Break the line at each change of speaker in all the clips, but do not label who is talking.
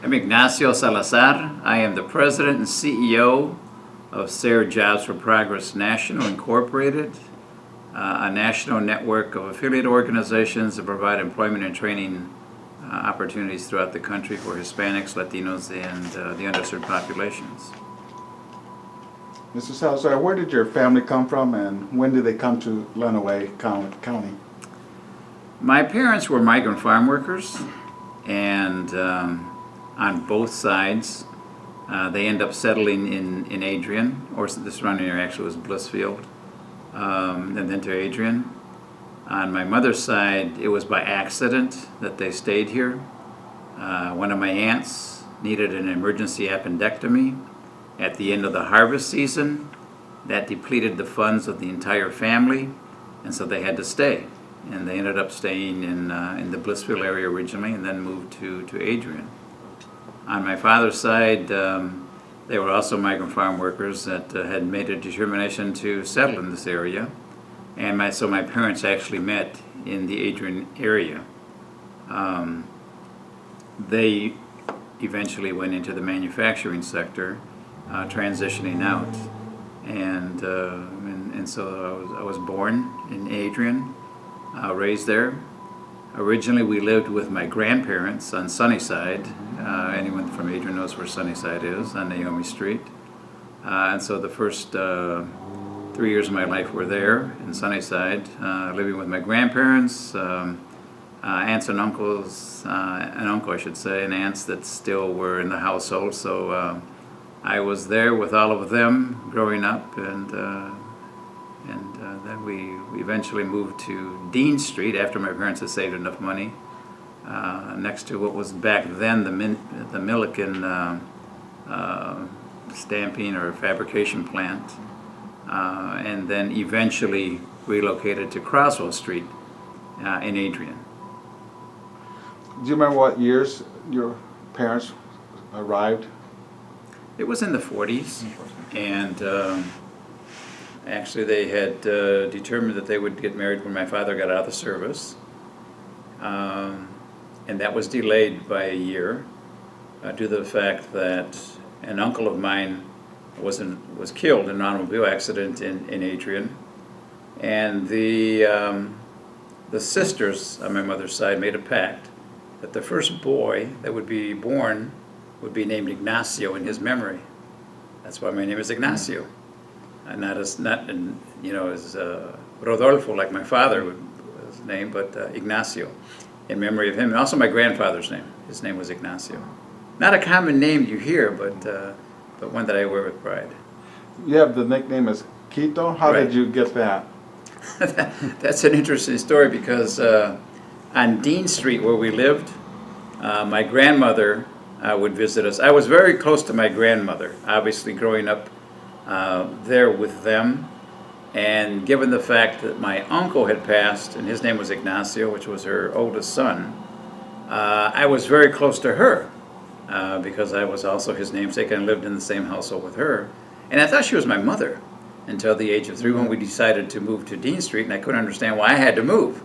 I'm Ignacio Salazar. I am the President and CEO of SARE Jobs for Progress National Incorporated, a national network of affiliate organizations that provide employment and training opportunities throughout the country for Hispanics, Latinos, and the underserved populations.
Mr. Salazar, where did your family come from and when did they come to Lenawee County?
My parents were migrant farm workers, and on both sides. They end up settling in Adrian, or the surrounding area actually was Blissfield, and then to Adrian. On my mother's side, it was by accident that they stayed here. One of my aunts needed an emergency appendectomy at the end of the harvest season. That depleted the funds of the entire family, and so they had to stay. And they ended up staying in the Blissfield area originally, and then moved to Adrian. On my father's side, they were also migrant farm workers that had made a determination to settle in this area. And so my parents actually met in the Adrian area. They eventually went into the manufacturing sector, transitioning out. And so I was born in Adrian, raised there. Originally, we lived with my grandparents on Sunnyside. Anyone from Adrian knows where Sunnyside is, on Naomi Street. And so the first 3 years of my life were there in Sunnyside, living with my grandparents, aunts and uncles, an uncle I should say, and aunts that still were in the household. So I was there with all of them growing up, and then we eventually moved to Dean Street after my parents had saved enough money, next to what was back then the Milliken stamping or fabrication plant, and then eventually relocated to Croswell Street in Adrian.
Do you remember what years your parents arrived?
It was in the 40s, and actually they had determined that they would get married when my father got out of the service, and that was delayed by a year due to the fact that an uncle of mine was killed in an automobile accident in Adrian, and the sisters on my mother's side made a pact that the first boy that would be born would be named Ignacio in his memory. That's why my name is Ignacio, and not as Rodolfo like my father was named, but Ignacio in memory of him, and also my grandfather's name. His name was Ignacio. Not a common name you hear, but one that I wear with pride.
You have the nickname as Quito. How
Right.
did you get that?
That's an interesting story because on Dean Street where we lived, my grandmother would visit us. I was very close to my grandmother, obviously growing up there with them. And given the fact that my uncle had passed, and his name was Ignacio, which was her oldest son, I was very close to her because I was also his namesake and lived in the same household with her. And I thought she was my mother until the age of 3 when we decided to move to Dean Street, and I couldn't understand why I had to move.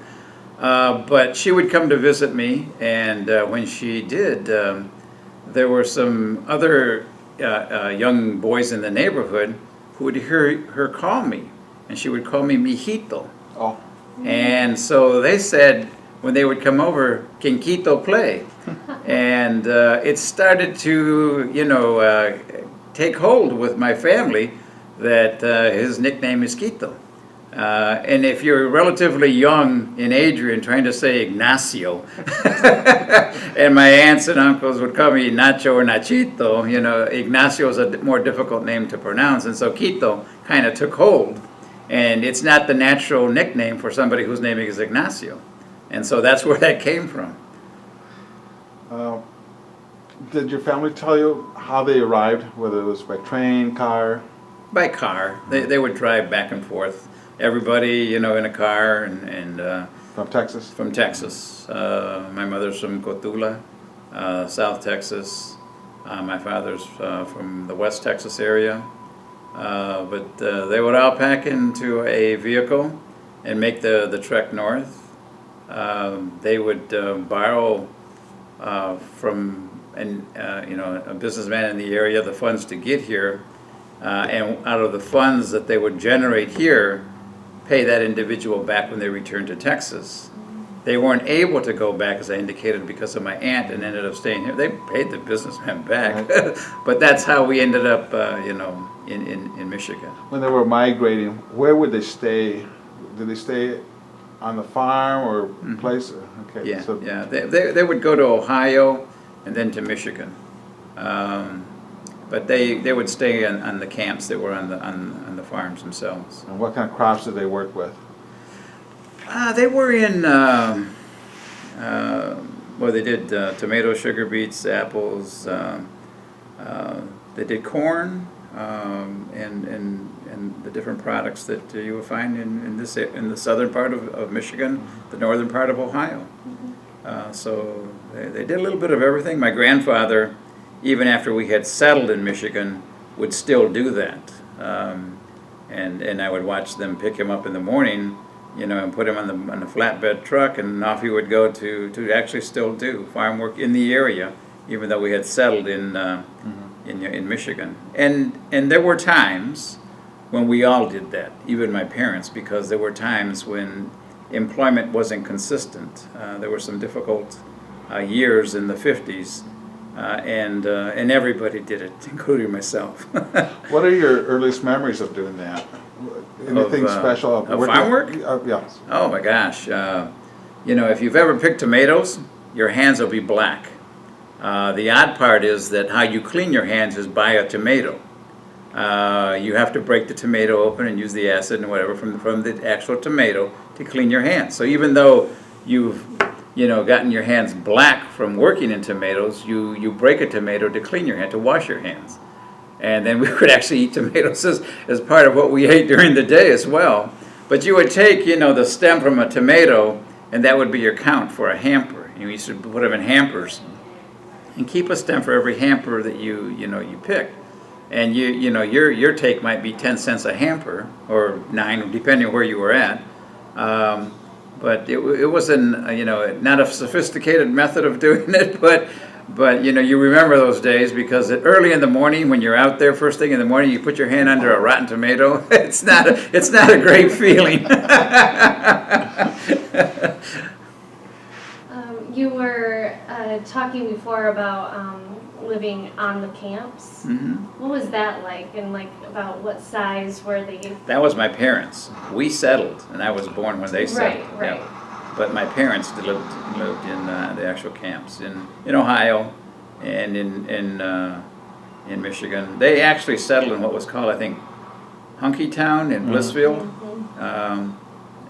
But she would come to visit me, and when she did, there were some other young boys in the neighborhood who would hear her call me, and she would call me mijito.
Oh,
And so they said when they would come over, "Can Quito play?" And it started to, take hold with my family that his nickname is Quito. And if you're relatively young in Adrian trying to say Ignacio, and my aunts and uncles would call me Nacho or Nachito, Ignacio is a more difficult name to pronounce, and so Quito kind of took hold. And it's not the natural nickname for somebody whose name is Ignacio. And so that's where that came from.
did your family tell you how they arrived, whether it was by train, car?
By car. They would drive back and forth. Everybody, in a car, and
From Texas?
from Texas. My mother's from Cotula, South Texas. My father's from the West Texas area. But they would all pack into a vehicle and make the trek north. They would borrow from a businessman in the area the funds to get here, and out of the funds that they would generate here, pay that individual back when they returned to Texas. They weren't able to go back, as I indicated, because of my aunt, and ended up staying here. They paid the businessman back, but that's how we ended up, in Michigan.
When they were migrating, where would they stay? Did they stay on the farm or place? Okay.
Yeah,
So
yeah. They would go to Ohio and then to Michigan, but they would stay on the camps that were on the farms themselves.
And what kind of crops did they work with?
They were in, well, they did tomatoes, sugar beets, apples. They did corn, and the different products that you will find in the southern part of Michigan, the northern part of Ohio. So they did a little bit of everything. My grandfather, even after we had settled in Michigan, would still do that. And I would watch them pick him up in the morning, and put him on the flatbed truck, and off he would go to actually still do farm work in the area, even though we had settled in Michigan. And there were times when we all did that, even my parents, because there were times when employment wasn't consistent. There were some difficult years in the 50s, and everybody did it, including myself.
What are your earliest memories of doing that? Anything special?
Of farm work?
Yeah.
Oh my gosh. If you've ever picked tomatoes, your hands will be black. The odd part is that how you clean your hands is by a tomato. You have to break the tomato open and use the acid and whatever from the actual tomato to clean your hands. So even though you've gotten your hands black from working in tomatoes, you break a tomato to clean your hand, to wash your hands. And then we would actually eat tomatoes as part of what we ate during the day as well. But you would take, the stem from a tomato, and that would be your count for a hamper. You used to put them in hampers, and keep a stem for every hamper that you picked. And your take might be 10 cents a hamper, or 9, depending on where you were at. But it wasn't, not a sophisticated method of doing it, but you remember those days, because early in the morning, when you're out there first thing in the morning, you put your hand under a rotten tomato. It's not a great feeling.
You were talking before about living on the camps.
Mm-hmm.
What was that like, and about what size were they?
That was my parents. We settled, and I was born when they settled.
Right.
Yeah. But my parents lived in the actual camps in Ohio and in Michigan. They actually settled in what was called, I think, Hunkytown in Blissfield,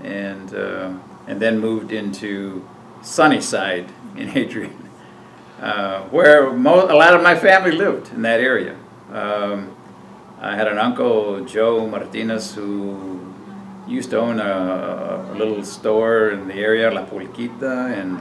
and then moved into Sunnyside in Adrian, where a lot of my family lived in that area. I had an uncle, Joe Martinez, who used to own a little store in the area, La Pulquita, and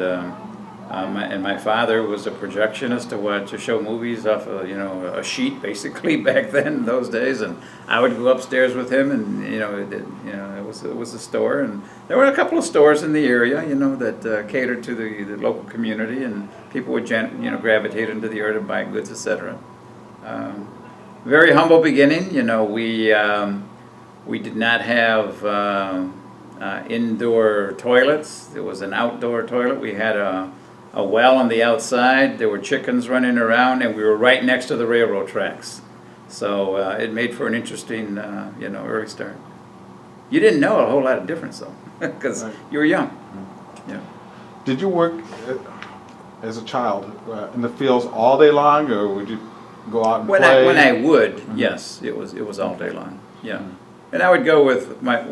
my father was a projectionist to show movies off a sheet, basically, back then in those days, and I would go upstairs with him, and it was a store, and there were a couple of stores in the area that catered to the local community, and people would gravitate into the area to buy goods, etc. Very humble beginning. We did not have indoor toilets. There was an outdoor toilet. We had a well on the outside. There were chickens running around, and we were right next to the railroad tracks. So it made for an interesting, early start. You didn't know a whole lot of difference, though, because you were young. Yeah.
Did you work as a child in the fields all day long, or would you go out and play?
When I would, yes, it was all day long. Yeah. And I would go with my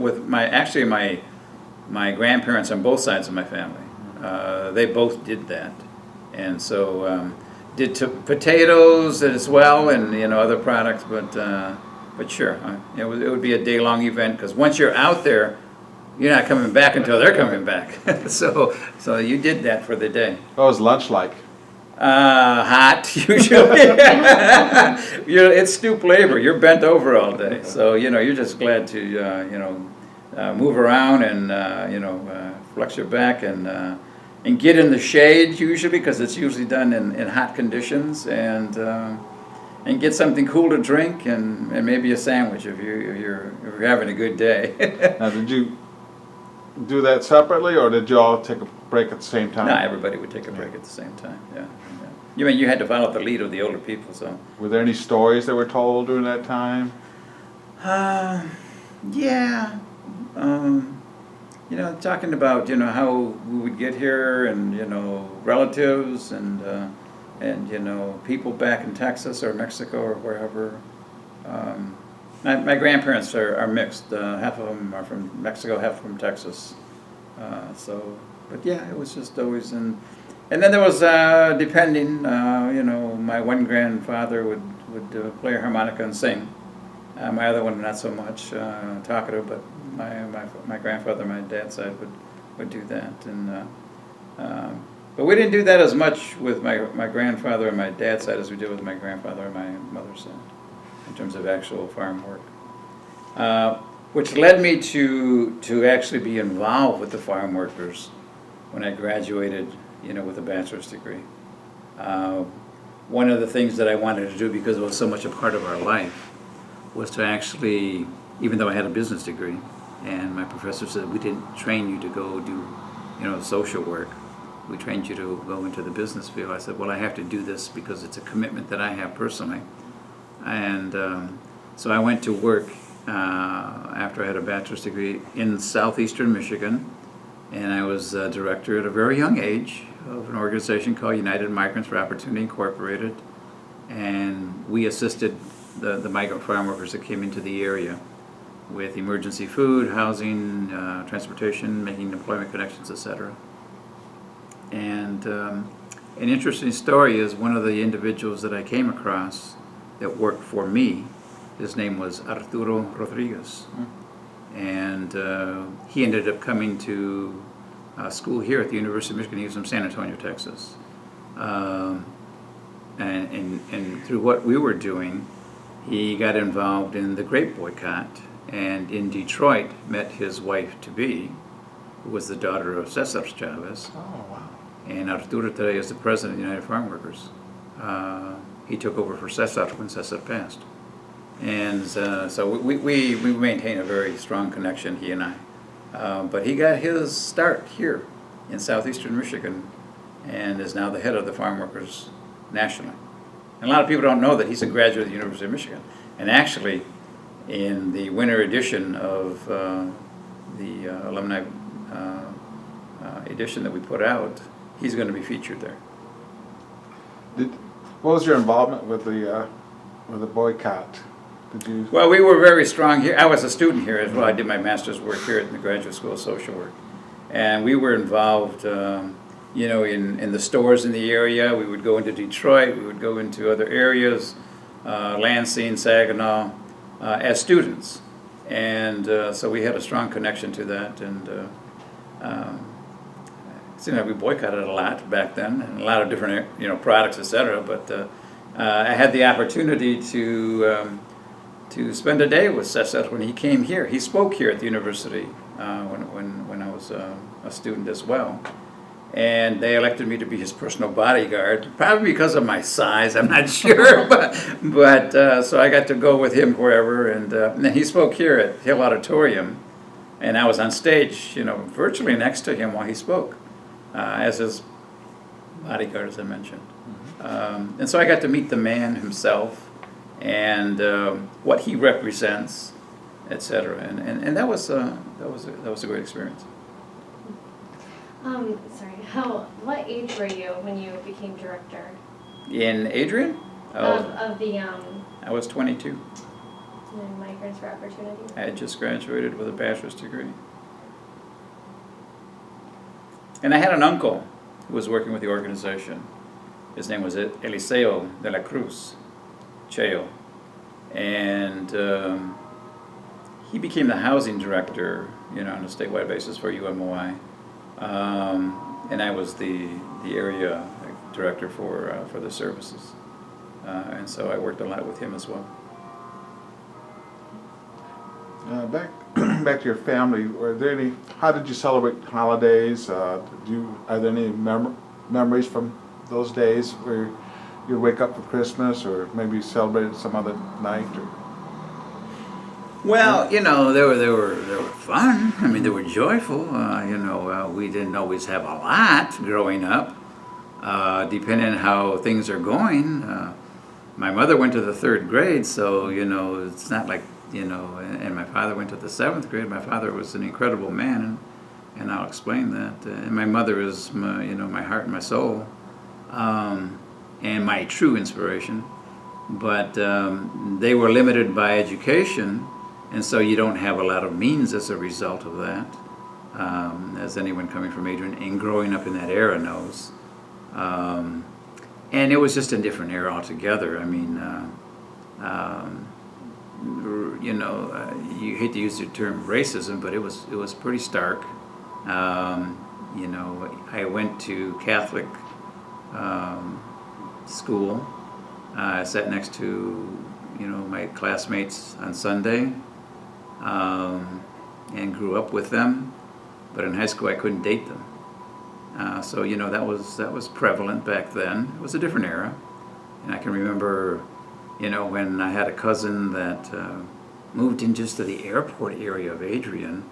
grandparents on both sides of my family. They both did that, and so did potatoes as well, and other products. But sure, it would be a day-long event, because once you're out there, you're not coming back until they're coming back. so you did that for the day.
What was lunch like?
Hot usually. It's stoop labor. You're bent over all day, so you're just glad to move around and flex your back and and get in the shade usually, because it's usually done in hot conditions, and get something cool to drink, and maybe a sandwich if you're having a good day.
Now, did you do that separately, or did you all take a break at the same time?
No, everybody would take a break at the same time. Yeah. You mean you had to follow the lead of the older people, so.
Were there any stories that were told during that time?
Yeah. Talking about how we would get here, and relatives, and people back in Texas or Mexico or wherever. My grandparents are mixed. Half of them are from Mexico, half from Texas. But yeah, it was just always in. And then there was, depending, my one grandfather would play a harmonica and sing. My other one, not so much talkative, but my grandfather, my dad's side, would do that. But we didn't do that as much with my grandfather and my dad's side as we did with my grandfather and my mother's side, in terms of actual farm work. Which led me to actually be involved with the farm workers when I graduated, with a bachelor's degree. One of the things that I wanted to do, because it was so much a part of our life, was to actually, even though I had a business degree, and my professor said, we didn't train you to go do, social work. We trained you to go into the business field. I said, well, I have to do this because it's a commitment that I have personally. And so I went to work after I had a bachelor's degree in southeastern Michigan, and I was director at a very young age of an organization called United Migrants for Opportunity Incorporated, and we assisted the migrant farm workers that came into the area with emergency food, housing, transportation, making employment connections, etc. And an interesting story is one of the individuals that I came across that worked for me, his name was Arturo Rodriguez. And he ended up coming to school here at the University of Michigan. He was from San Antonio, Texas. And through what we were doing, he got involved in the grape boycott, and in Detroit met his wife-to-be, who was the daughter of Cesar Chavez.
Oh, wow.
And Arturo today is the president of the United Farm Workers. He took over for Cesar when Cesar passed. And so we maintain a very strong connection, he and I. But he got his start here in southeastern Michigan, and is now the head of the farm workers nationally. And a lot of people don't know that he's a graduate of the University of Michigan. And actually, in the winter edition of the alumni edition that we put out, he's going to be featured there.
What was your involvement with the boycott? Did you?
Well, we were very strong here. I was a student here as well. I did my master's work here at the Graduate School of Social Work. And we were involved, in the stores in the area. We would go into Detroit. We would go into other areas, Lansing, Saginaw, as students. And so we had a strong connection to that. And it seemed like we boycotted a lot back then, and a lot of different, products, etc. But I had the opportunity to spend a day with Cesar when he came here. He spoke here at the university when I was a student as well. And they elected me to be his personal bodyguard, probably because of my size, I'm not sure. but so I got to go with him wherever. And then he spoke here at Hill Auditorium, and I was on stage, virtually next to him while he spoke, as his bodyguard, as I mentioned. And so I got to meet the man himself, and what he represents, etc. And that was a great experience.
What age were you when you became director?
In Adrian?
Of the
I was 22.
Migrants for Opportunity.
I had just graduated with a bachelor's degree. And I had an uncle who was working with the organization. His name was Eliseo de la Cruz, Cheo. And he became the housing director, on a statewide basis for UMOI. And I was the area director for the services. And so I worked a lot with him as well.
Back back to your family, how did you celebrate holidays? Are there any memories from those days where you wake up for Christmas, or maybe celebrated some other night? Or?
Well, you know, they were fun. I mean, they were joyful. You know, we didn't always have a lot growing up, depending on how things are going. My mother went to the 3rd grade, so you know, it's not like, you know. And my father went to the 7th grade. My father was an incredible man, and I'll explain that. And my mother is, my heart and my soul, and my true inspiration. But they were limited by education. And so you don't have a lot of means as a result of that, as anyone coming from Adrian and growing up in that era knows. And it was just a different era altogether. I mean, you know, you hate to use the term racism, but it was pretty stark. You know, I went to Catholic school. I sat next to, you know, my classmates on Sunday. And grew up with them, but in high school I couldn't date them. So you know, that was prevalent back then. It was a different era, and I can remember, you know, when I had a cousin that moved in just to the airport area of Adrian.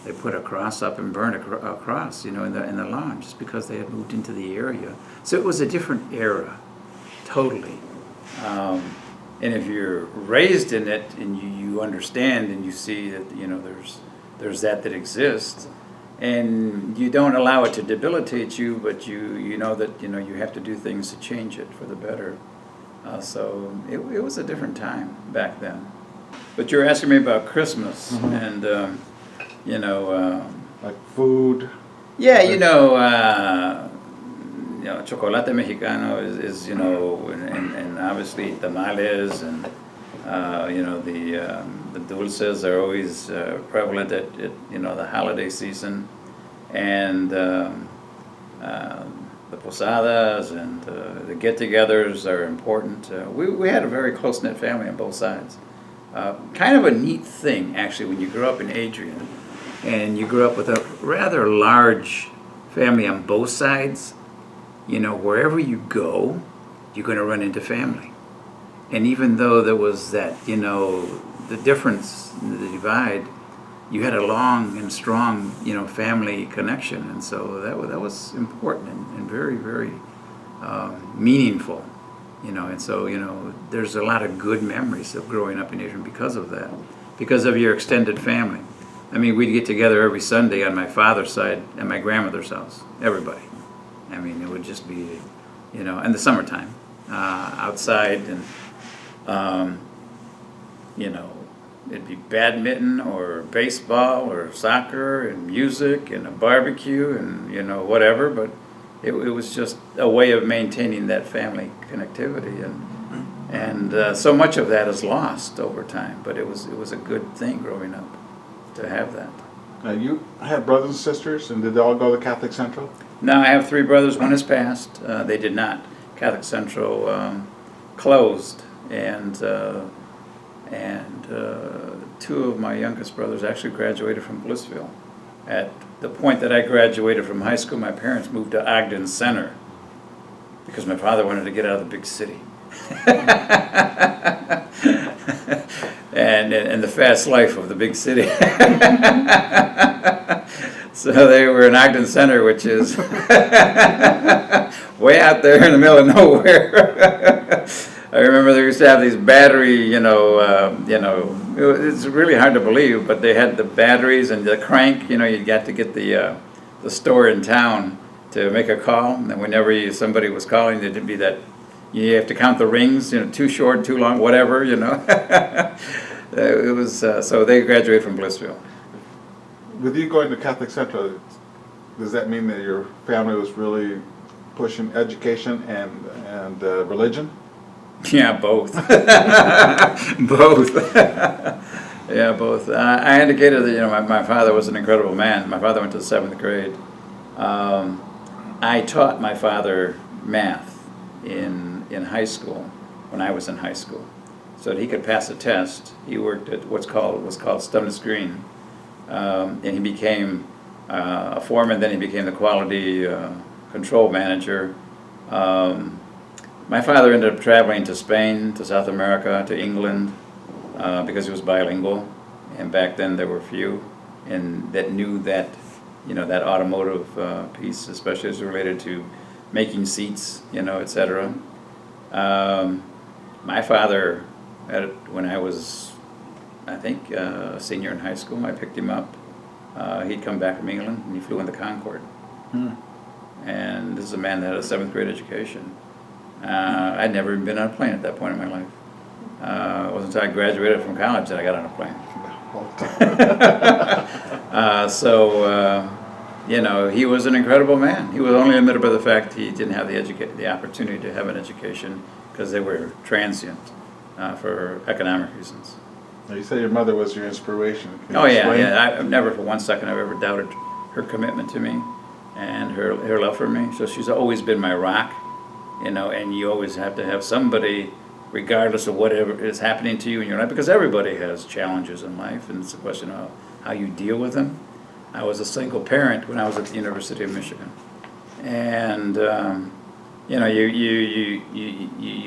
They put a cross up and burned a cross, you know, in the lawn, just because they had moved into the area. So it was a different era, totally. And if you're raised in it and you understand and you see that, you know, there's that exists, and you don't allow it to debilitate you, but you know that, you know, you have to do things to change it for the better. So it was a different time back then. But you're asking me about Christmas, and you know,
like food.
Yeah, you know, chocolate mexicano is you know, and obviously tamales, and you know, the dulces are always prevalent at you know, the holiday season, and the posadas and the get-togethers are important. We had a very close-knit family on both sides. Kind of a neat thing, actually, when you grow up in Adrian, and you grew up with a rather large family on both sides. You know, wherever you go, you're going to run into family. And even though there was that, you know, the difference, the divide, you had a long and strong, you know, family connection. And so that was important and very, very meaningful, you know. And so, you know, there's a lot of good memories of growing up in Adrian because of that, because of your extended family. I mean, we'd get together every Sunday on my father's side at my grandmother's house, everybody. I mean, it would just be, you know, in the summertime, outside, and, you know, it'd be badminton or baseball or soccer and music and a barbecue and, you know, whatever, but it was just a way of maintaining that family connectivity, and so much of that is lost over time, but it was a good thing growing up to have that.
You had brothers and sisters, and did they all go to Catholic Central?
No, I have 3 brothers. One has passed. They did not. Catholic Central closed, and 2 of my youngest brothers actually graduated from Blissville. At the point that I graduated from high school, my parents moved to Ogden Center because my father wanted to get out of the big city. and the fast life of the big city. So they were in Ogden Center, which is way out there in the middle of nowhere. I remember they used to have these battery, it's really hard to believe, but they had the batteries and the crank, you got to get the store in town to make a call. And then whenever somebody was calling, there'd be that, you have to count the rings, too short, too long, whatever, It was, so they graduated from Blissville.
With you going to Catholic Central, does that mean that your family was really pushing education and religion?
Yeah, both. Both. Yeah, both. I indicated that, my father was an incredible man. My father went to the 7th grade. I taught my father math in high school, when I was in high school, so that he could pass a test. He worked at was called Stumnus Green, and he became a foreman. Then he became the quality control manager. My father ended up traveling to Spain, to South America, to England, because he was bilingual, and back then there were few, and that knew that, that automotive piece, especially as related to making seats, etc. My father, when I was, I think, a senior in high school, I picked him up. He'd come back from England, and he flew in the Concorde. And this is a man that had a 7th grade education. I'd never even been on a plane at that point in my life. It wasn't until I graduated from college that I got on a plane. He was an incredible man. He was only limited by the fact he didn't have the opportunity to have an education because they were transient for economic reasons.
Now, you say your mother was your inspiration. Can you
Oh
explain?
yeah. I've never for one second I've ever doubted her commitment to me and her love for me. So she's always been my rock, and you always have to have somebody, regardless of whatever is happening to you in your life, because everybody has challenges in life, and it's a question of how you deal with them. I was a single parent when I was at the University of Michigan, and you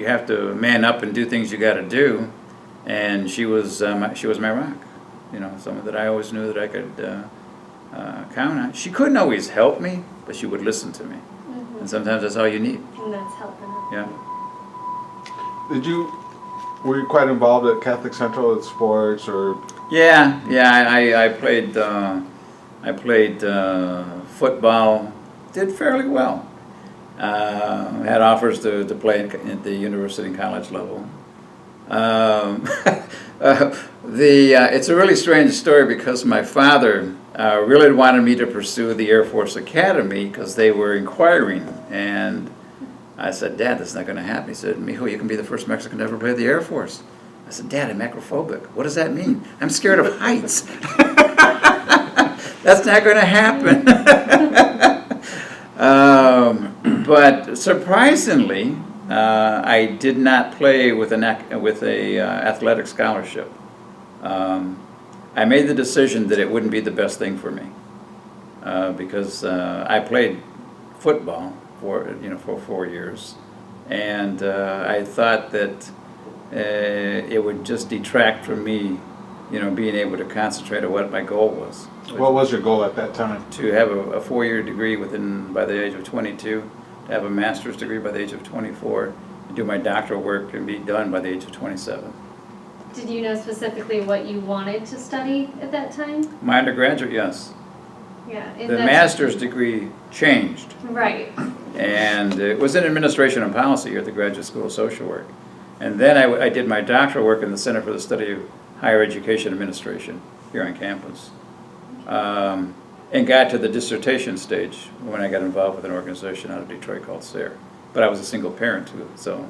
have to man up and do things you got to do, and she was my rock, someone that I always knew that I could count on. She couldn't always help me, but she would listen to me, and sometimes that's all you need.
And that's helping them.
Yeah.
Were you quite involved at Catholic Central at sports or?
Yeah. I played football. Did fairly well. Had offers to play at the university and college level. It's a really strange story because my father really wanted me to pursue the Air Force Academy because they were inquiring, and I said, "Dad, this is not going to happen." He said, "Mijo, you can be the first Mexican to ever play the Air Force." I said, "Dad, I'm acrophobic." "What does that mean?" "I'm scared of heights." That's not going to happen. But surprisingly, I did not play with an athletic scholarship. I made the decision that it wouldn't be the best thing for me because I played football for 4 years, and I thought that it would just detract from me, being able to concentrate on what my goal was.
What was your goal at that time?
To have a 4-year degree by the age of 22, to have a master's degree by the age of 24, and do my doctoral work and be done by the age of 27.
Did you know specifically what you wanted to study at that time?
My undergraduate, yes.
Yeah. and
The
that's-
master's degree changed,
Right.
and it was in administration and policy here at the Graduate School of Social Work. And then I did my doctoral work in the Center for the Study of Higher Education Administration here on campus. And got to the dissertation stage when I got involved with an organization out of Detroit called SARE. But I was a single parent too, so.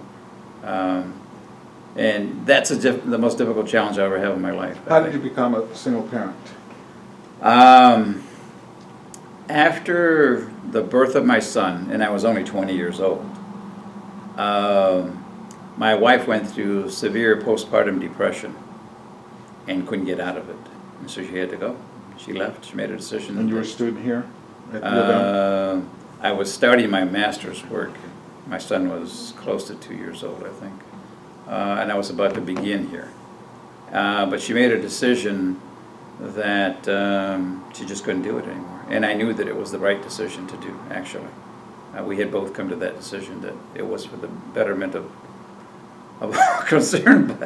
And that's the most difficult challenge I ever have in my life.
How did you become a single parent?
After the birth of my son, and I was only 20 years old, my wife went through severe postpartum depression and couldn't get out of it. And so she had to go. She left. She made a decision.
And you were a student here at UM?
I was starting my master's work. My son was close to 2 years old, I think. And I was about to begin here. But she made a decision that she just couldn't do it anymore. And I knew that it was the right decision to do, actually. We had both come to that decision that it was for the betterment of concern,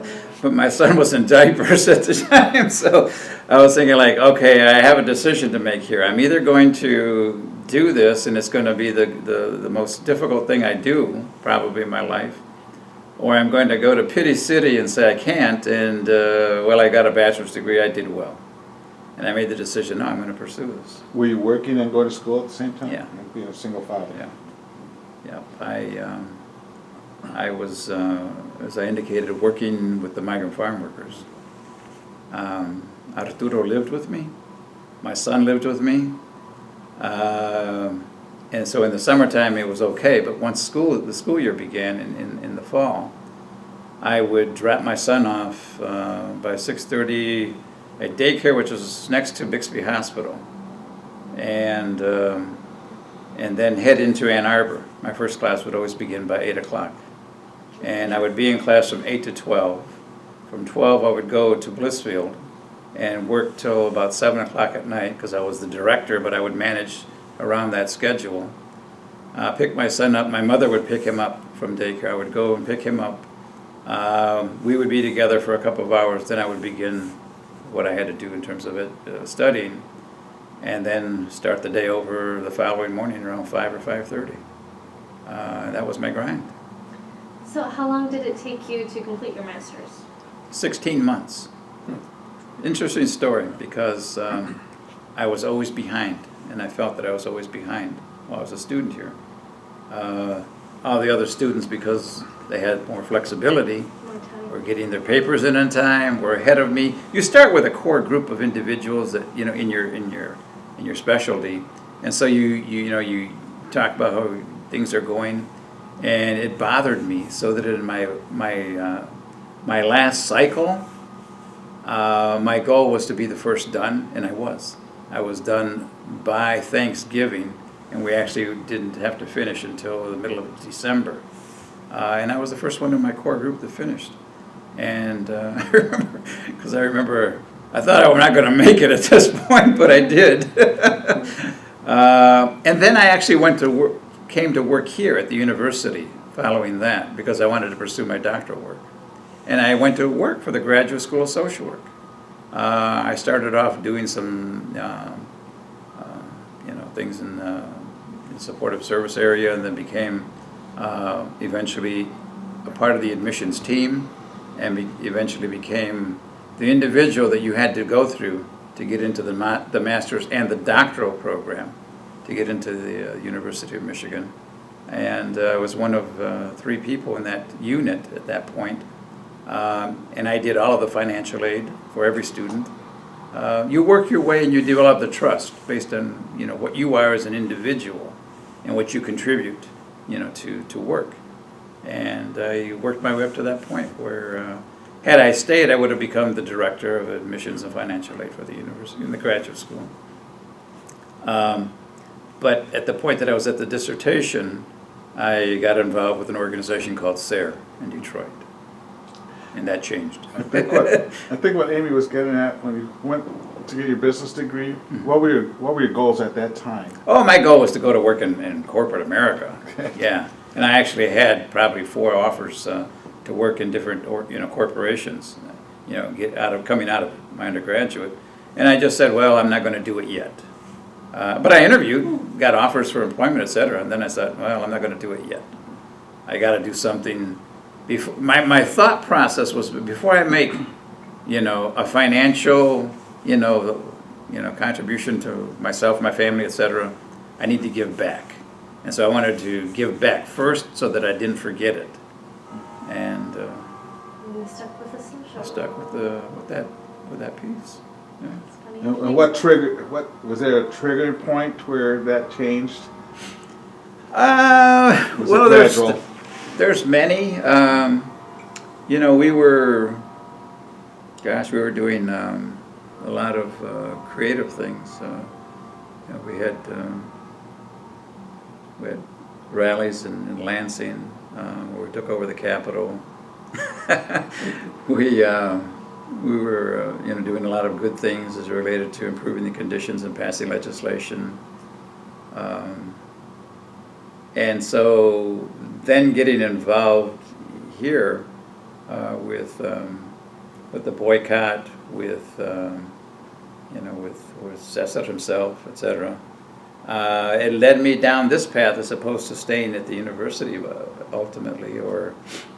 but my son was in diapers at the time, so I was thinking like, okay, I have a decision to make here. I'm either going to do this, and it's going to be the most difficult thing I do, probably in my life, or I'm going to go to Pity City and say I can't, and I got a bachelor's degree, I did well. And I made the decision, no, I'm going to pursue this.
Were you working and going to school at the same time?
Yeah.
And being a single father?
Yeah. I was, as I indicated, working with the migrant farm workers. Arturo lived with me. My son lived with me. And so in the summertime it was okay, but once the school year began in the fall, I would drop my son off by 6:30 a daycare which was next to Bixby Hospital, and then head into Ann Arbor. My first class would always begin by 8 o'clock. And I would be in class from 8 to 12. From 12 I would go to Blissfield and work till about 7 o'clock at night because I was the director, but I would manage around that schedule. Pick my son up. My mother would pick him up from daycare. I would go and pick him up. We would be together for a couple of hours. Then I would begin what I had to do in terms of it, studying, and then start the day over the following morning around 5 or 5:30. That was my grind.
So how long did it take you to complete your master's?
16 months. Interesting story because I was always behind, and I felt that I was always behind while I was a student here. All the other students, because they had more flexibility,
More time.
were getting their papers in time, were ahead of me. You start with a core group of individuals that in your specialty, and so you talk about how things are going, and it bothered me so that in my last cycle, my goal was to be the first done, and I was. I was done by Thanksgiving, and we actually didn't have to finish until the middle of December. And I was the first one in my core group that finished. And I remember, I thought I was not going to make it at this point, but I did. And then I actually came to work here at the university following that because I wanted to pursue my doctoral work. And I went to work for the Graduate School of Social Work. I started off doing some things in the supportive service area, and then became eventually a part of the admissions team, and eventually became the individual that you had to go through to get into the master's and the doctoral program to get into the University of Michigan. And I was one of 3 people in that unit at that point. And I did all of the financial aid for every student. You work your way and you develop the trust based on what you are as an individual and what you contribute to work. And I worked my way up to that point where had I stayed, I would have become the director of admissions and financial aid for the university in the graduate school. But at the point that I was at the dissertation, I got involved with an organization called SARE in Detroit. And that changed.
I think what Amy was getting at when you went to get your business degree, what were your goals at that time?
Oh, my goal was to go to work in corporate America. Yeah, and I actually had probably 4 offers to work in different corporations. Coming out of my undergraduate, and I just said, well, I'm not going to do it yet. But I interviewed, got offers for employment, etc. And then I said, well, I'm not going to do it yet. I got to do something. Before, my thought process was before I make, a financial, contribution to myself, my family, etc., I need to give back. And so I wanted to give back first so that I didn't forget it. And
You stuck with the social.
I stuck with that piece. Yeah.
It's funny.
And what was there a triggering point where that changed? Was
Well,
it gradual?
there's many. We were doing a lot of creative things. We had rallies in Lansing where we took over the Capitol. We were doing a lot of good things as related to improving the conditions and passing legislation. And so then getting involved here with the boycott, with Salazar himself, etc. It led me down this path as opposed to staying at the university ultimately, or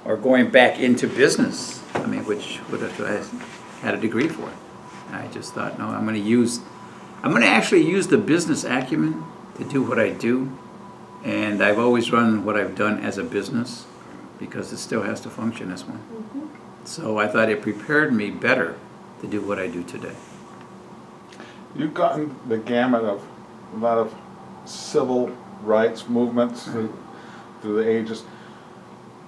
going back into business. I mean, which I had a degree for. I just thought, no, I'm going to actually use the business acumen to do what I do. And I've always run what I've done as a business because it still has to function as one.
Mm-hmm.
So I thought it prepared me better to do what I do today.
You've gotten the gamut of a lot of civil rights movements through the ages.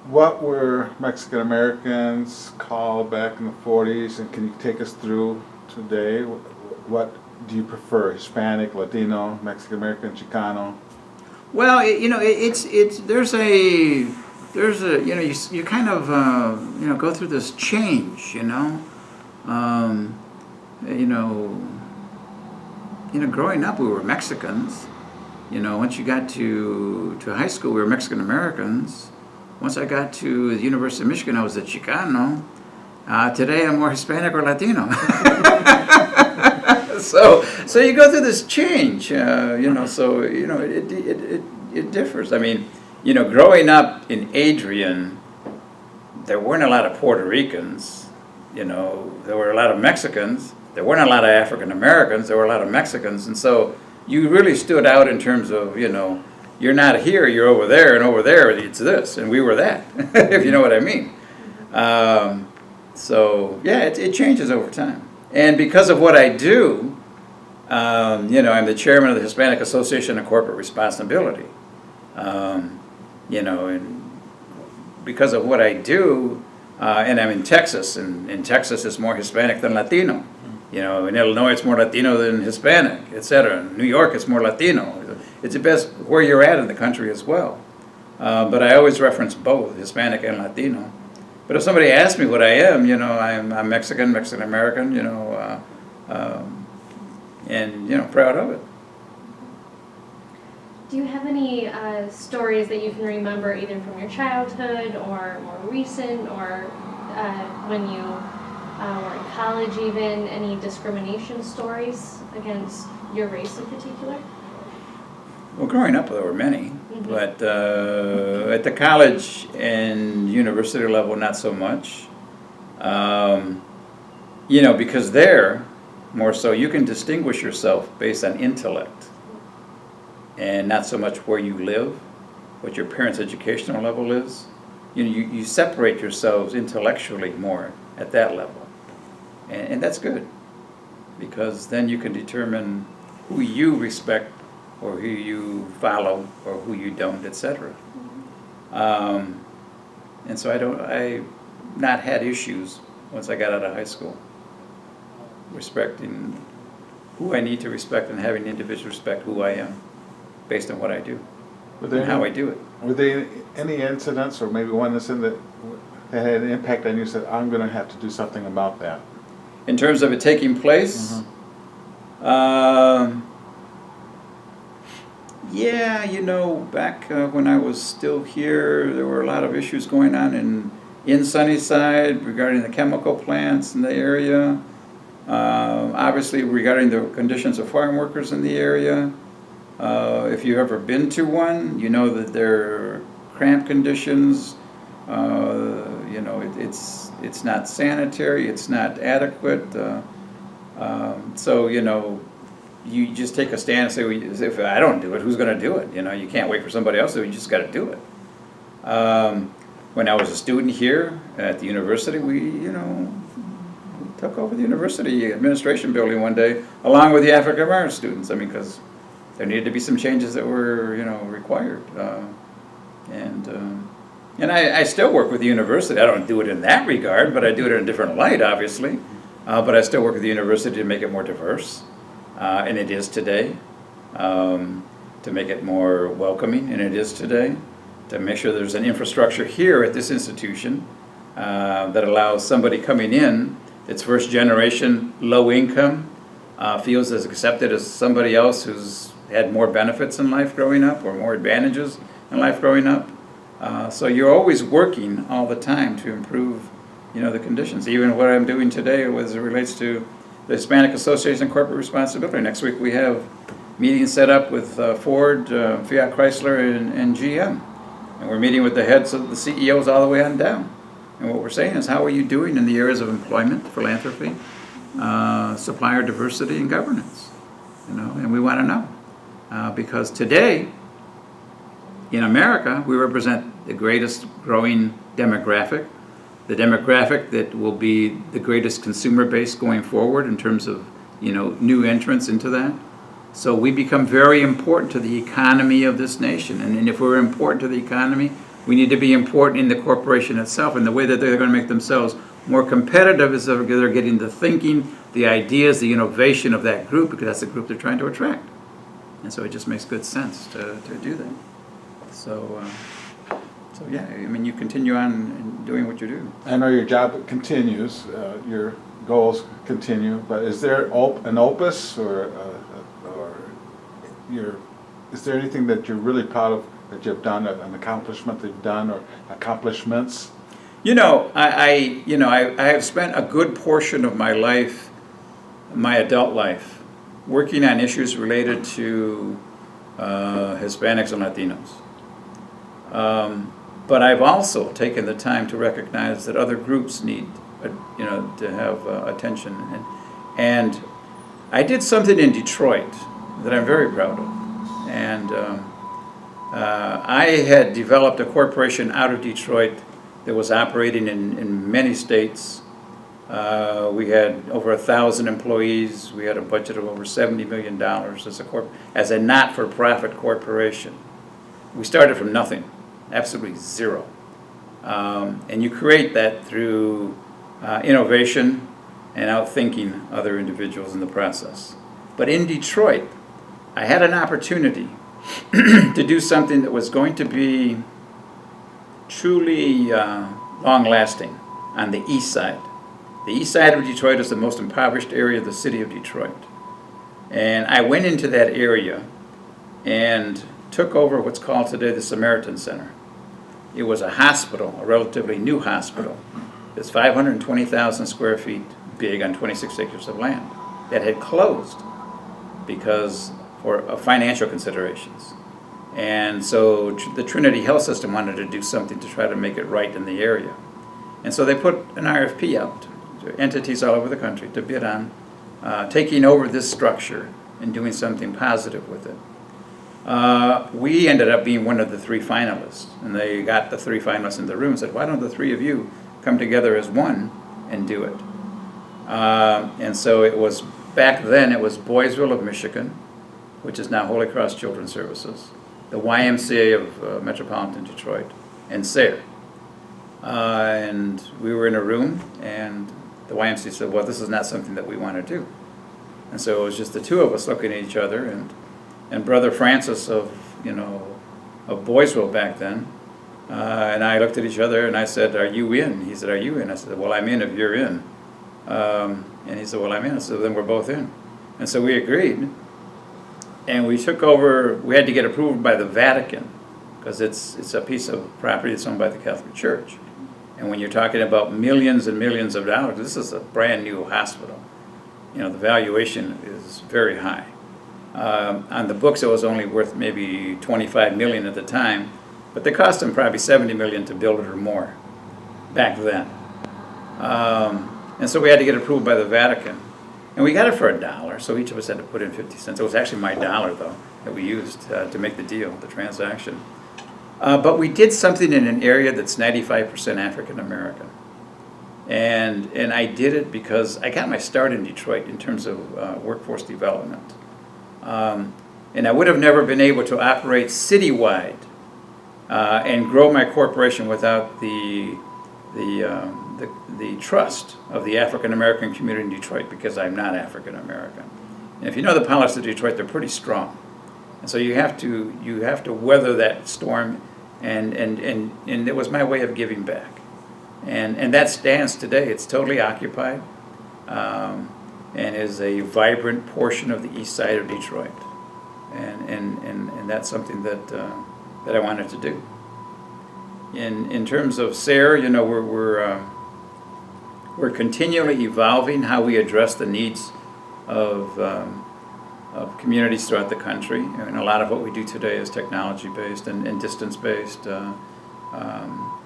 What were Mexican Americans called back in the 40s, and can you take us through today, what do you prefer? Hispanic, Latino, Mexican American, Chicano?
Well, there's a you kind of go through this change, growing up we were Mexicans. Once you got to high school we were Mexican Americans. Once I got to the University of Michigan I was a Chicano. Today I'm more Hispanic or Latino. So you go through this change, it differs. I mean, growing up in Adrian, there weren't a lot of Puerto Ricans. There were a lot of Mexicans. There weren't a lot of African Americans. There were a lot of Mexicans, and so you really stood out in terms of you're not here, you're over there, and over there it's this, and we were that. If you know what I mean. So yeah, it changes over time. And because of what I do, I'm the chairman of the Hispanic Association of Corporate Responsibility. And because of what I do, and I'm in Texas, and in Texas it's more Hispanic than Latino. In Illinois it's more Latino than Hispanic, etc. In New York it's more Latino. It's the best where you're at in the country as well. But I always reference both, Hispanic and Latino. But if somebody asks me what I am, I'm Mexican, Mexican American, and proud of it.
Do you have any stories that you can remember either from your childhood or more recent or when you were in college even, any discrimination stories against your race in particular?
Well, growing up there were many, but at the college and university level not so much. Because there, more so, you can distinguish yourself based on intellect and not so much where you live, what your parents' educational level is. You separate yourselves intellectually more at that level. And that's good, because then you can determine who you respect or who you follow or who you don't, etc. And so I not had issues once I got out of high school, respecting who I need to respect and having individual respect who I am based on what I do and how I do it.
Were there any incidents, or maybe one incident that had an impact on you, said, I'm going to have to do something about that?
In terms of it taking place, back when I was still here, there were a lot of issues going on in Sunnyside regarding the chemical plants in the area. Obviously regarding the conditions of farm workers in the area. If you've ever been to one, you know that there are cramped conditions. It's not sanitary, it's not adequate. So you just take a stand and say, well, if I don't do it, who's going to do it? You can't wait for somebody else to. You just got to do it. When I was a student here at the university, we took over the university administration building one day, along with the African American students. Because there needed to be some changes that were required. And I still work with the university. I don't do it in that regard, but I do it in a different light, obviously. But I still work with the university to make it more diverse. And it is today, to make it more welcoming, and it is today, to make sure there's an infrastructure here at this institution that allows somebody coming in that's first generation, low income, feels as accepted as somebody else who's had more benefits in life growing up or more advantages in life growing up. So you're always working all the time to improve the conditions. Even what I'm doing today as it relates to the Hispanic Association of Corporate Responsibility. Next week we have meetings set up with Ford, Fiat Chrysler, and GM. And we're meeting with the heads of the CEOs all the way on down. And what we're saying is, how are you doing in the areas of employment, philanthropy, supplier diversity, and governance? And we want to know. Because today, in America, we represent the greatest growing demographic, the demographic that will be the greatest consumer base going forward in terms of new entrants into that. So we become very important to the economy of this nation. And if we're important to the economy, we need to be important in the corporation itself. And the way that they're going to make themselves more competitive is they're getting the thinking, the ideas, the innovation of that group, because that's the group they're trying to attract. And so it just makes good sense to do that. So yeah, I mean, you continue on in doing what you do.
I know your job continues, your goals continue, but is there an opus or is there anything that you're really proud of that you've done, an accomplishment that you've done, or accomplishments?
You know, I have spent a good portion of my life, my adult life, working on issues related to Hispanics and Latinos. But I've also taken the time to recognize that other groups need, to have attention. And I did something in Detroit that I'm very proud of. And I had developed a corporation out of Detroit that was operating in many states. We had over 1,000 employees. We had a budget of over $70 million as a not-for-profit corporation. We started from nothing, absolutely zero. And you create that through innovation and outthinking other individuals in the process. But in Detroit, I had an opportunity to do something that was going to be truly long-lasting on the east side. The east side of Detroit is the most impoverished area of the city of Detroit. And I went into that area and took over what's called today the Samaritan Center. It was a hospital, a relatively new hospital. It's 520,000 square feet big on 26 acres of land that had closed because of financial considerations. And so the Trinity Health System wanted to do something to try to make it right in the area. And so they put an RFP out to entities all over the country to bid on taking over this structure and doing something positive with it. We ended up being one of the 3 finalists, and they got the 3 finalists in the room and said, why don't the 3 of you come together as one and do it? And so it was, back then it was Boysville of Michigan, which is now Holy Cross Children's Services, the YMCA of Metropolitan Detroit, and SARE. And we were in a room, and the YMCA said, well, this is not something that we want to do. And so it was just the 2 of us looking at each other, and Brother Francis of Boysville back then, and I looked at each other and I said, are you in? He said, are you in? I said, well, I'm in if you're in. And he said, well, I'm in. I said, then we're both in. And so we agreed, and we took over. We had to get approved by the Vatican because it's a piece of property that's owned by the Catholic Church. And when you're talking about millions and millions of dollars, this is a brand new hospital. The valuation is very high. On the books, it was only worth maybe $25 million at the time, but they cost them probably $70 million to build it or more back then. And so we had to get approved by the Vatican, and we got it for $1. So each of us had to put in 50 cents. It was actually my dollar though that we used to make the deal, the transaction. But we did something in an area that's 95% African American. And I did it because I got my start in Detroit in terms of workforce development. And I would have never been able to operate citywide and grow my corporation without the trust of the African American community in Detroit, because I'm not African American. And if you know the politics of Detroit, they're pretty strong. And so you have to weather that storm, and it was my way of giving back. And that stands today. It's totally occupied, and is a vibrant portion of the east side of Detroit. And that's something that I wanted to do. In terms of SARE, we're continually evolving how we address the needs of communities throughout the country. And a lot of what we do today is technology-based and distance-based.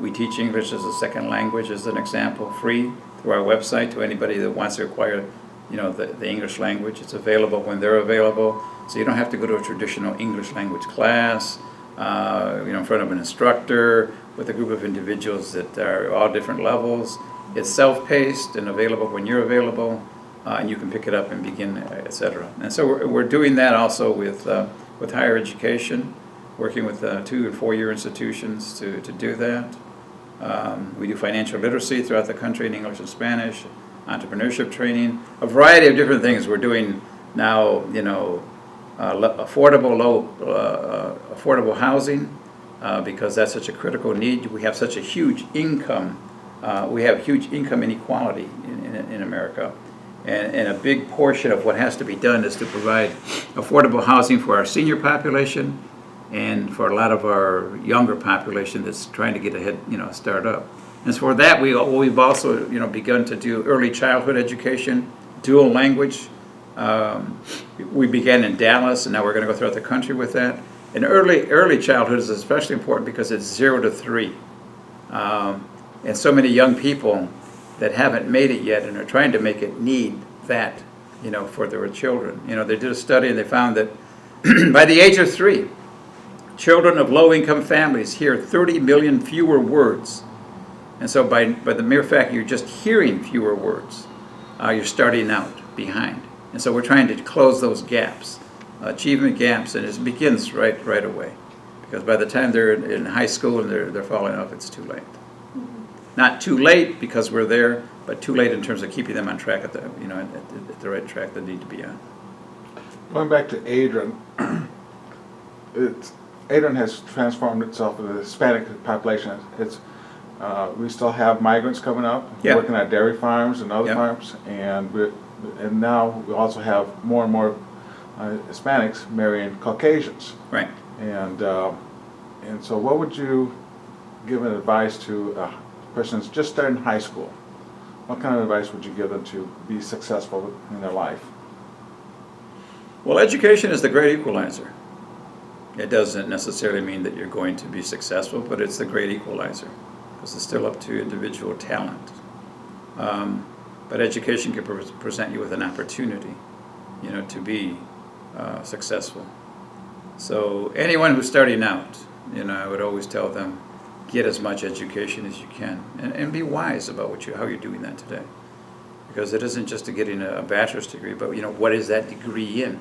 We teach English as a second language, as an example, free through our website to anybody that wants to acquire, the English language. It's available when they're available, so you don't have to go to a traditional English language class, in front of an instructor with a group of individuals that are all different levels. It's self-paced and available when you're available, and you can pick it up and begin, etc. And so we're doing that also with higher education, working with 2- and 4-year institutions to do that. We do financial literacy throughout the country in English and Spanish. entrepreneurship training, a variety of different things. We're doing now, affordable housing, because that's such a critical need. We have such a huge income. We have huge income inequality in America. And a big portion of what has to be done is to provide affordable housing for our senior population and for a lot of our younger population that's trying to get ahead, start up. And so for that, we've also, begun to do early childhood education, dual language. We began in Dallas, and now we're going to go throughout the country with that. And early childhood is especially important because it's 0 to 3. And so many young people that haven't made it yet and are trying to make it need that, for their children. They did a study and they found that by the age of 3, children of low-income families hear 30 million fewer words. And so by the mere fact you're just hearing fewer words, you're starting out behind. And so we're trying to close those gaps, achievement gaps, and it begins right away. Because by the time they're in high school and they're falling off, it's too late. Not too late because we're there, but too late in terms of keeping them on track at the right track they need to be on.
Going back to Adrian, Adrian has transformed itself into the Hispanic population. We still have migrants coming up,
Yeah.
working at dairy farms and other
Yeah.
farms, and now we also have more and more Hispanics marrying Caucasians.
Right.
And so, what would you give an advice to a person who's just starting high school? What kind of advice would you give them to be successful in their life?
Well, education is the great equalizer. It doesn't necessarily mean that you're going to be successful, but it's the great equalizer because it's still up to individual talent. But education can present you with an opportunity, to be successful. So anyone who's starting out, I would always tell them, get as much education as you can, and be wise about how you're doing that today. Because it isn't just getting a bachelor's degree, but what is that degree in?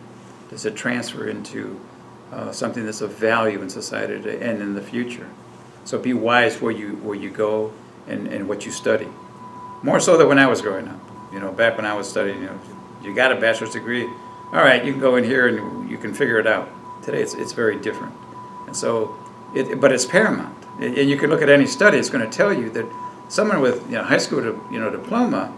Does it transfer into something that's of value in society today and in the future? So be wise where you go and what you study. More so than when I was growing up. Back when I was studying, you got a bachelor's degree, all right, you can go in here and you can figure it out. Today it's very different. And so, but it's paramount. And you can look at any study, it's going to tell you that someone with high school diploma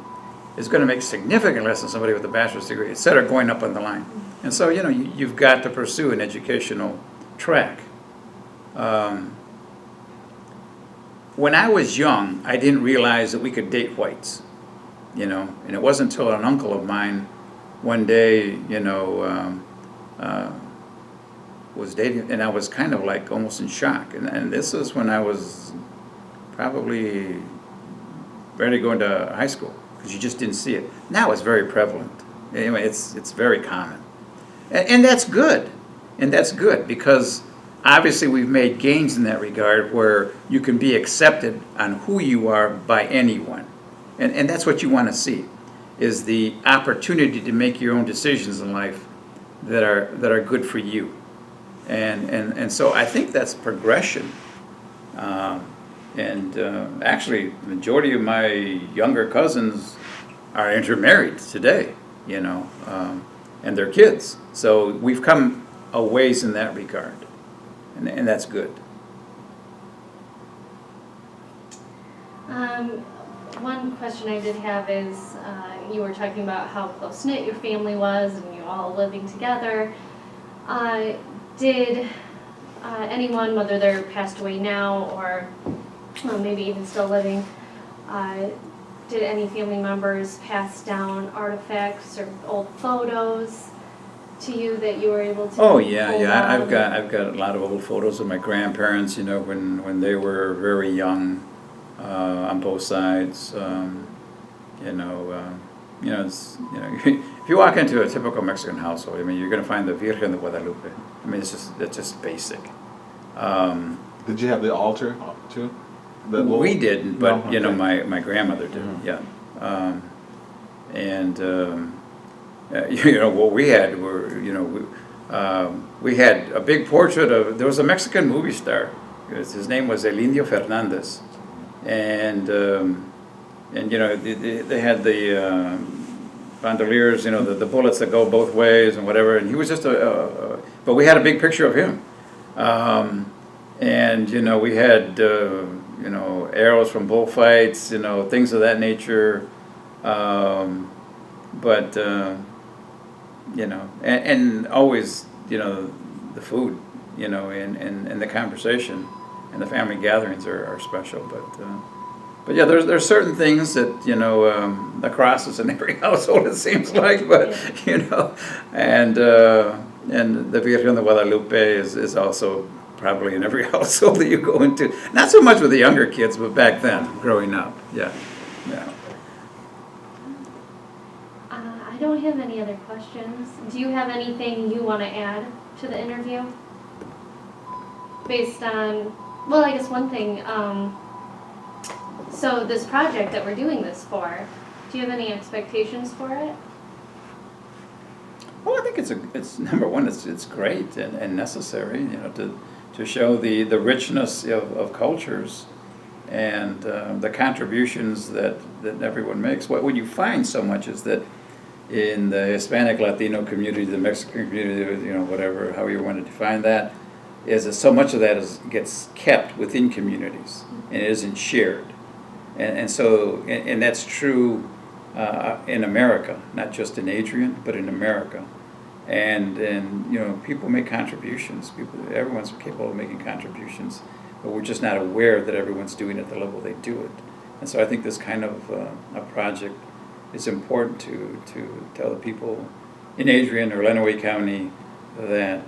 is going to make significantly less than somebody with a bachelor's degree, et cetera, going up on the line. And so, you've got to pursue an educational track. When I was young, I didn't realize that we could date whites, and it wasn't until an uncle of mine one day, was dating, and I was kind of like almost in shock. And this is when I was probably ready to go into high school, because you just didn't see it. Now it's very prevalent. Anyway, it's very common. And that's good. And that's good because obviously we've made gains in that regard where you can be accepted on who you are by anyone. And that's what you want to see, is the opportunity to make your own decisions in life that are good for you. And so I think that's progression. Actually, the majority of my younger cousins are intermarried today, and their kids. So we've come a ways in that regard, and that's good.
One question I did have is, you were talking about how close-knit your family was and you all living together. Did anyone, whether they're passed away now or maybe even still living, did any family members pass down artifacts or old photos to you that you were able to?
Oh yeah.
hold
I've
on?
got a lot of old photos of my grandparents. When they were very young, on both sides. If you walk into a typical Mexican household, you're going to find the Virgen de Guadalupe. That's just basic.
Did you have the altar too?
We didn't, but
No? Okay.
my grandmother did.
Yeah.
What we had were we had a big portrait of, there was a Mexican movie star. His name was El Indio Fernandez, and and you know, they had the bandoliers, you know, the bullets that go both ways and whatever, and he was just but we had a big picture of him. And, you know, we had, you know, arrows from bullfights, you know, things of that nature. But, you know, and always, you know, the food, you know, and the conversation and the family gatherings are special. But yeah, there's certain things that, you know, the cross is in every household, it seems like, but, you know, and the Virgen de Guadalupe is also probably in every household that you go into. Not so much with the younger kids, but back then, growing up, yeah.
I don't have any other questions. Do you have anything you want to add to the interview? Based on, well, I guess one thing, so this project that we're doing this for, do you have any expectations for it?
Well, I think it's number one, it's great and necessary, you know, to show the richness of cultures and the contributions that everyone makes. What you find so much is that in the Hispanic Latino community, the Mexican community, you know, whatever, how you want to define that, is that so much of that gets kept within communities and it isn't shared. And so that's true in America, not just in Adrian, but in America. And you know, people make contributions. Everyone's capable of making contributions, but we're just not aware that everyone's doing it at the level they do it. And so I think this kind of a project is important to tell the people in Adrian or Lenawee County that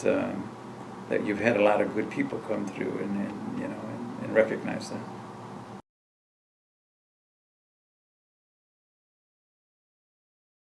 that you've had a lot of good people come through and you know and recognize that.